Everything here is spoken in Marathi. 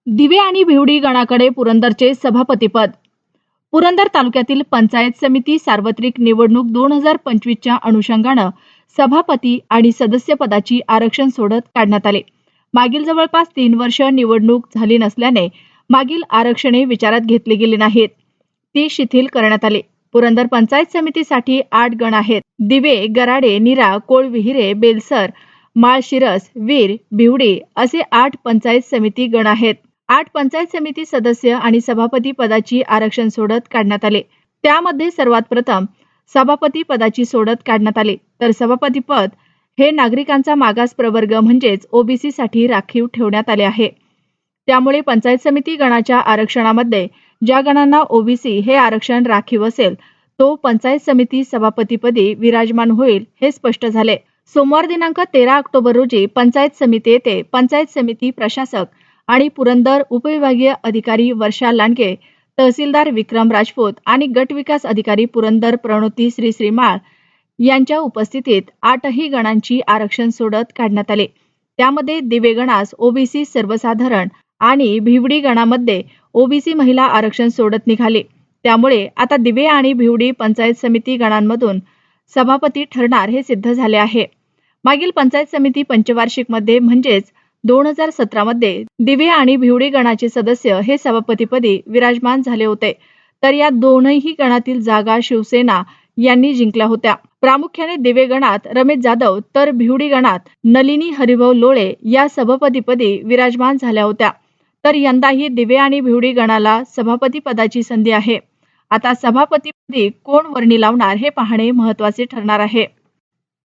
दिवे आणि भिवडी गणाकडे पुरंदरचे सभापतीपद. पुरंदर तालुक्यातील पंचायत समिती सार्वत्रिक निवडणूक 2025च्या अनुषंगानं सभापती आणि सदस्य पदाची आरक्षण सोडत काढण्यात आले. मागील जवळपास 3 वर्ष निवडणूक झाली नसल्याने मागील आरक्षणे विचारात घेतली गेली नाहीत. ती शिथिल करण्यात आली. पुरंदर पंचायत समितीसाठी 8 गण आहेत. दिवे, गराडे, नीरा, कोळविहिरे, बेलसर, माळशिरस, वीर, भिवडी असे 8 पंचायत समिती गण आहेत. 8 पंचायत समिती सदस्य आणि सभापती पदाची आरक्षण सोडत काढण्यात आले. त्यामध्ये सर्वात प्रथम सभापती पदाची सोडत काढण्यात आली, तर सभापती पद हे नागरिकांचा मागास प्रवर्ग म्हणजेच ओबीसी साठी राखीव ठेवण्यात आले आहे. त्यामुळे पंचायत समिती गणाच्या आरक्षणामध्ये ज्या गणांना ओबीसी हे आरक्षण राखीव असेल तो पंचायत समिती सभापतीपदी विराजमान होईल हे स्पष्ट झाले. सोमवार दिनांक 13 ऑक्टोबर रोजी पंचायत समिती येथे पंचायत समिती प्रशासक आणि पुरंदर उपविभागीय अधिकारी वर्षा लांडगे, तहसीलदार विक्रम राजपूत आणि गट विकास अधिकारी पुरंदर प्रणोती श्रीमाळ यांच्या उपस्थितीत 8ही गणांची आरक्षण सोडत काढण्यात आले. त्यामध्ये दिवे गणास ओबीसी सर्वसाधारण आणि भिवडी गणामध्ये ओबीसी महिला आरक्षण सोडत निघाले. त्यामुळे आता दिवे आणि भिवडी पंचायत समिती गणांमधून सभापती ठरणार हे सिद्ध झाले आहे. मागील पंचायत समिती पंचवार्षिक मध्ये म्हणजेच 2017 मध्ये दिवे आणि भिवडी गणाचे सदस्य हे सभापतीपदी विराजमान झाले होते, तर या दोनही गणातील जागा शिवसेना यांनी जिंकल्या होत्या. प्रामुख्याने दिवे गणात रमेश जाधव तर भिवडी गणात नलिनी हरिभाऊ लोळे या सभापतीपदी विराजमान झाल्या होत्या. तर यंदाही दिवे आणि भिवडी गणाला सभापती पदाची संधी आहे. आता सभापतीपदी कोण वर्णी लावणार हे पाहणे महत्त्वाचे ठरणार आहे.